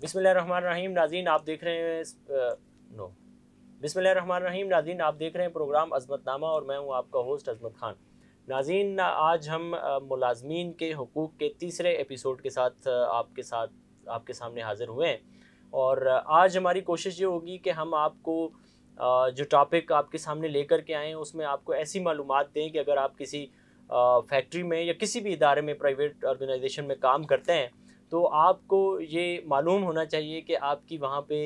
बिस्मिल्लाहिर्रहमानिर्रहीम नाज़रीन, आप देख रहे हैं नो बिस्मिल्लाहिर्रहमानिर्रहीम नाज़रीन, आप देख रहे हैं प्रोग्राम अज़मतनामा और मैं हूं आपका होस्ट अज़मत ख़ान। नाज़रीन, आज हम मुलाज़मीन के हुकूक़ के तीसरे एपिसोड के साथ आपके सामने हाज़िर हुए हैं। और आज हमारी कोशिश ये होगी कि हम आपको जो टॉपिक आपके सामने लेकर के आए हैं उसमें आपको ऐसी मालूमात दें कि अगर आप किसी फैक्ट्री में या किसी भी इदारे में, प्राइवेट ऑर्गेनाइजेशन में काम करते हैं, तो आपको ये मालूम होना चाहिए कि आपकी वहाँ पे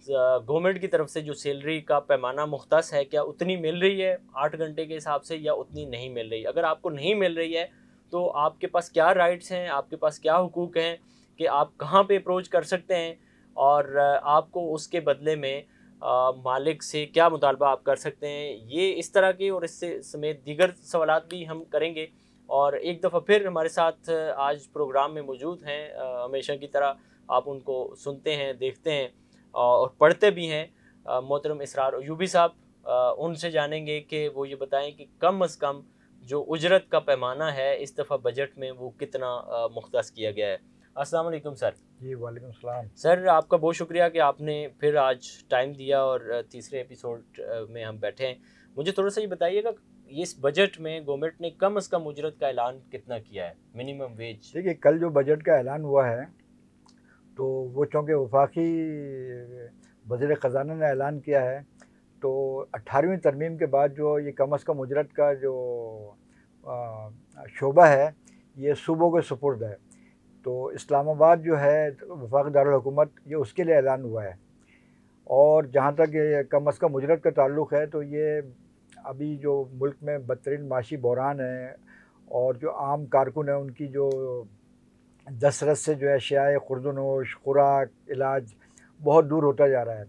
गवर्नमेंट की तरफ से जो सैलरी का पैमाना मुख्तस है, क्या उतनी मिल रही है 8 घंटे के हिसाब से या उतनी नहीं मिल रही। अगर आपको नहीं मिल रही है तो आपके पास क्या राइट्स हैं, आपके पास क्या हुकूक हैं कि आप कहाँ पे अप्रोच कर सकते हैं और आपको उसके बदले में मालिक से क्या मुतालबा आप कर सकते हैं। ये इस तरह के और इससे समेत दीगर सवालात भी हम करेंगे। और एक दफ़ा फिर हमारे साथ आज प्रोग्राम में मौजूद हैं, हमेशा की तरह आप उनको सुनते हैं, देखते हैं और पढ़ते भी हैं, मोहतरम इसरार अयूबी साहब। उनसे जानेंगे कि वो ये बताएं कि कम अज़ कम जो उजरत का पैमाना है इस दफ़ा बजट में वो कितना मुख्तस किया गया है। अस्सलाम वालेकुम सर। जी वालेकुम सलाम। सर, आपका बहुत शुक्रिया कि आपने फिर आज टाइम दिया और तीसरे एपिसोड में हम बैठे हैं। मुझे थोड़ा सा ये बताइएगा, ये इस बजट में गवर्नमेंट ने कम अज़ कम उजरत का ऐलान कितना किया है, मिनिमम वेज? देखिए, कल जो बजट का ऐलान हुआ है तो वो चूँकि वफाकी वज़ीर ख़ज़ाना ने ऐलान किया है, तो 18वीं तरमीम के बाद जो ये कम अज़ कम उजरत का जो शोबा है ये सूबों के सुपुर्द है। तो इस्लामाबाद जो है वफाकी दारुल हुकूमत, ये उसके लिए ऐलान हुआ है। और जहाँ तक ये कम अज़ कम उजरत का ताल्लुक़ है तो ये अभी जो मुल्क में बदतरीन माशी बहरान है और जो आम कारकुन हैं उनकी जो दस्तरस से जो है अशियाए खुर्दनोश, खुराक, इलाज बहुत दूर होता जा रहा है।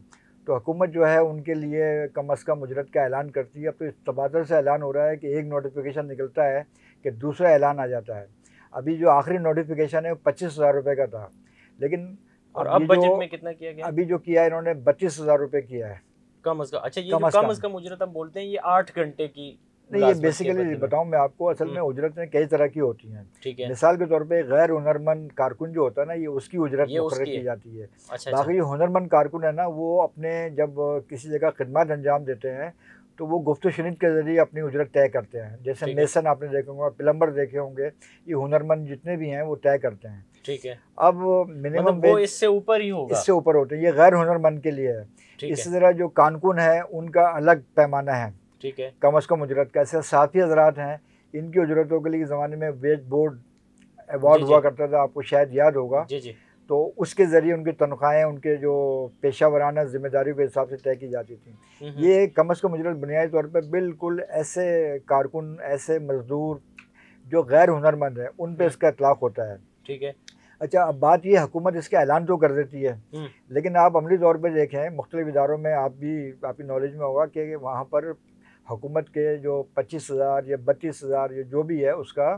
तो हुकूमत जो है उनके लिए कम अज़ कम उजरत का ऐलान करती है। अब तो इस तबादल से ऐलान हो रहा है कि एक नोटिफिकेशन निकलता है कि दूसरा ऐलान आ जाता है। अभी जो आखिरी नोटिफिकेशन है वो 25,000 रुपये का था, लेकिन और अब बजट में कितना किया गया? अभी जो किया है इन्होंने 32,000 रुपये किया है कम अज़ कम। अच्छा, ये कम जो अज़ कम कम। अज़ कम उजरत हम बोलते हैं ये 8 घंटे की नहीं, ये मुलाजमत के बेसिकली बदले में। बताऊं मैं आपको, असल में उजरतें कई तरह की होती हैं। ठीक है, मिसाल के तौर पे गैर हुनरमंद कारकुन जो होता है ना, ये उसकी उजरत ये मुकर्रर उसकी की है। जाती है। अच्छा अच्छा। बाकी जो हुनरमंद कारकुन है ना, वो अपने जब किसी जगह खिदमत अंजाम देते हैं तो वो गुफ्त शनीद के ज़रिए अपनी उजरत तय करते हैं। जैसे ठीक है, मेसन आपने देखे होंगे, प्लम्बर देखे होंगे, ये हुनरमंद जितने भी हैं वो तय करते हैं। ठीक है। अब मिनिमम मतलब वो वेज इससे ऊपर ही होगा। इससे ऊपर होते हैं, ये गैर हुनरमंद के लिए है। ठीक है, इसी तरह जो कारकुन है उनका अलग पैमाना है ठीक है। कम अज़ कम उजरत का। ऐसे साफ़ी हजरात हैं, इनकी उजरतों के लिए ज़माने में वेज बोर्ड अवार्ड जी हुआ जी करता था, आपको शायद याद होगा। जी जी। तो उसके ज़रिए उनकी तनख्वाहें उनके जो पेशा वराना ज़िम्मेदारियों के हिसाब से तय की जाती थी। ये कम अज़ कम उजरत बुनियादी तौर पर बिल्कुल ऐसे कारकुन, ऐसे मज़दूर जो गैर हुनरमंद हैं उन पर इसका इतलाक़ होता है। ठीक है। अच्छा, अब बात ये, हुकूमत इसका ऐलान तो कर देती है, लेकिन आप अमली तौर पर देखें मुख्तलिफ इदारों में, आप भी आपकी नॉलेज में होगा कि वहाँ पर हुकूमत के जो 25,000 या 32,000 या जो भी है उसका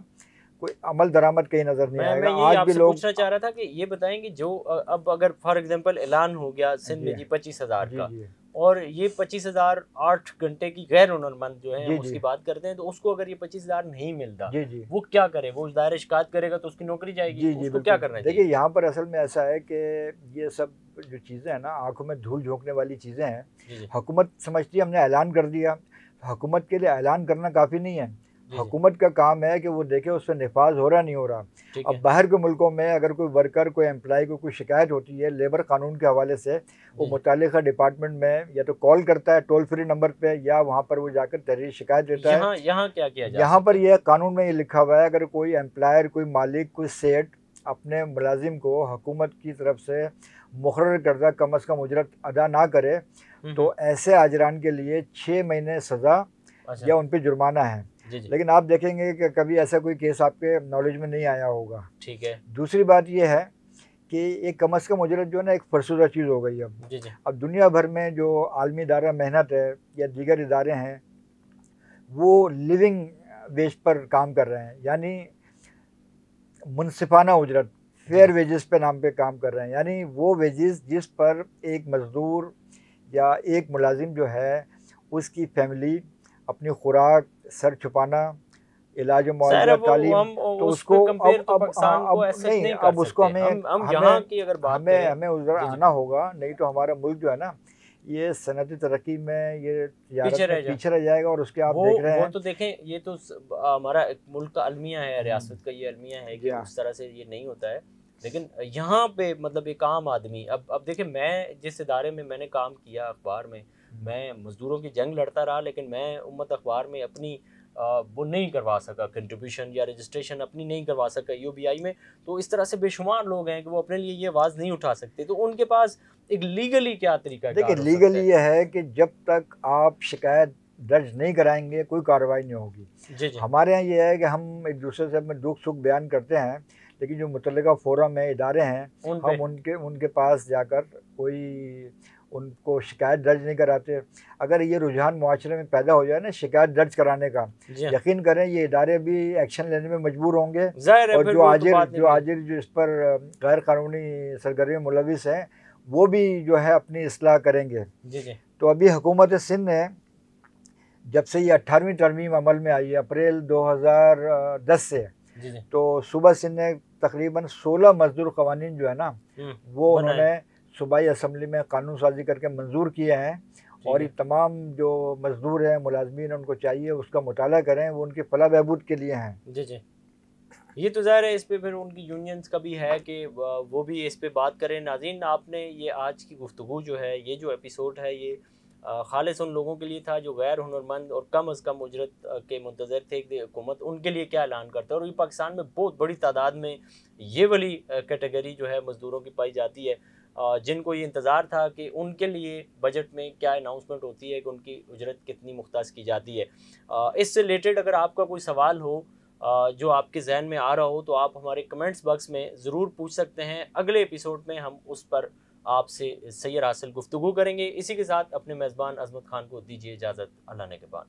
कोई अमल दरामद कहीं नज़र नहीं मैं आएगा। यही आज भी आपसे लोग पूछना चाह रहा था कि ये बताएं कि जो अब अगर फॉर एग्जांपल ऐलान हो गया सिंध में जी जी 25,000 जी का, जी और ये 25,000 8 घंटे की गैर हुनरमंद जो है हम जी उसकी जी बात करते हैं, तो उसको अगर ये 25,000 नहीं मिलता जी जी वो क्या करे? वो उस दायरे शिकायत करेगा तो उसकी नौकरी जाएगी, जी तो जी उसको क्या बिल्कुल। करना देखिए, चाहिए? यहाँ पर असल में ऐसा है कि ये सब जो चीज़ें हैं ना, आंखों में धूल झोंकने वाली चीज़ें हैं। जी जी हुकूमत समझती है हमने ऐलान कर दिया, हुकूमत के लिए ऐलान करना काफ़ी नहीं है। जी जी। हुकूमत का काम है कि वो देखे उस पर नफाज हो रहा नहीं हो रहा। ठीक अब है। बाहर के मुल्कों में अगर कोई वर्कर, कोई एम्प्लॉय को कोई शिकायत होती है लेबर कानून के हवाले से, वो जी जी। मुतालिका डिपार्टमेंट में या तो कॉल करता है टोल फ्री नंबर पे, या वहाँ पर वो जाकर तहरीर शिकायत देता है। यहाँ यहाँ क्या किया जा यहाँ सकता पर है? यह कानून में ये लिखा हुआ है, अगर कोई एम्प्लॉयर, कोई मालिक, कोई सेठ अपने मुलाजिम को हुकूमत की तरफ से मुकर्रर करदा कम अज़ कम उजरत अदा ना करे, तो ऐसे आजरान के लिए 6 महीने सज़ा अच्छा। या उन पर जुर्माना है। जी जी। लेकिन आप देखेंगे कि कभी ऐसा कोई केस आपके नॉलेज में नहीं आया होगा। ठीक है। दूसरी बात यह है कि एक कम अज़ कम उजरत जो है ना, एक फरसुदा चीज़ हो गई अब। जी जी। अब दुनिया भर में जो आलमी इदारा मेहनत है या दीगर इदारे हैं, वो लिविंग वेज पर काम कर रहे हैं, यानी मुनसिफाना उजरत, फेयर वेजेस पे नाम पे काम कर रहे हैं। यानी वो वेजेस जिस पर एक मज़दूर या एक मुलाजिम जो है उसकी फैमिली अपनी खुराक, सर छुपाना, इलाज सर मुआवजा, वो तालीम, हम तो उस उसको पे कंपेयर तो अब पाकिस्तान को अब ऐसे नहीं, नहीं अब कर उसको सकते। हमें हम हमें यहाँ की अगर बात हमें करें। हमें उधर जी जी, आना होगा, नहीं तो हमारा मुल्क जो है ना, ये सनअती तरक्की में, ये पीछे तिजारत में रह जा। पीछे रह जाएगा। और उसके आप वो देख रहे वो हैं। तो देखें, ये तो हमारा एक मुल्क का अलमिया है, रियासत का ये अलमिया है जी कि हाँ। उस तरह से ये नहीं होता है। लेकिन यहाँ पे मतलब एक आम आदमी, अब देखें, मैं जिस इदारे में मैंने काम किया अखबार में, मैं मज़दूरों की जंग लड़ता रहा, लेकिन मैं उम्मत अखबार में अपनी वो नहीं करवा सका, कंट्रीब्यूशन या रजिस्ट्रेशन अपनी नहीं करवा सका यूबीआई में। तो इस तरह से बेशुमार लोग हैं कि वो अपने लिए ये आवाज़ नहीं उठा सकते। तो उनके पास एक लीगली क्या तरीका देखिए, कार हो सकता लीगली है? ये है कि जब तक आप शिकायत दर्ज नहीं कराएंगे कोई कार्रवाई नहीं होगी। जी जी, हमारे यहाँ ये है कि हम एक दूसरे से अपने दुख सुख बयान करते हैं, लेकिन जो मुतल्लिका फोरम है, इदारे हैं, उन पे। हम उनके उनके पास जाकर कोई उनको शिकायत दर्ज नहीं कराते। अगर ये रुझान मुआशरे में पैदा हो जाए ना शिकायत दर्ज कराने का, जी हाँ, यकीन करें ये इदारे भी एक्शन लेने में मजबूर होंगे। जाहिर है और फिर वो तो बात नहीं रही। जो इस पर गैर कानूनी सरगर्मी में मुलविस हैं, वो भी जो है अपनी इस्लाह करेंगे। जी जी, तो अभी हुकूमत सिंध ने, जब से ये 18वीं तरमीम अमल में आई है अप्रैल 2010 से, जी जी, तो सूबा सिंध ने तकरीबन 16 मजदूर कवानीन जो है ना, वो बनाए। उन्होंने सूबाई असम्बली में कानून साजी करके मंजूर किए हैं। ठीक और है। ये तमाम जो मजदूर हैं, मुलाजमीन हैं, उनको चाहिए उसका मुताला करें, वो उनकी फलाह बहबूद के लिए हैं। जी जी, ये तो ज़ाहिर है, इस पे फिर उनकी यूनियंस का भी है कि वो भी इस पे बात करें। नाज़रीन, आपने ये आज की गुफ्तगू जो है, ये जो एपिसोड है, ये खालिस उन लोगों के लिए था जो गैर हुनरमंद और कम अज़ कम उजरत के मुंतज़र थे कि हुकूमत उनके लिए क्या ऐलान करता है। और ये पाकिस्तान में बहुत बड़ी तादाद में ये वाली कैटेगरी जो है मज़दूरों की पाई जाती है, जिनको ये इंतज़ार था कि उनके लिए बजट में क्या अनाउंसमेंट होती है कि उनकी उजरत कितनी मुख्तस की जाती है। इससे रिलेटेड अगर आपका कोई सवाल हो जो आपके जहन में आ रहा हो, तो आप हमारे कमेंट्स बॉक्स में ज़रूर पूछ सकते हैं। अगले एपिसोड में हम उस पर आपसे सैर हासिल गुफ्तगू करेंगे। इसी के साथ अपने मेज़बान अज़मत खान को दीजिए इजाज़त। अल्लाह ने के बाद।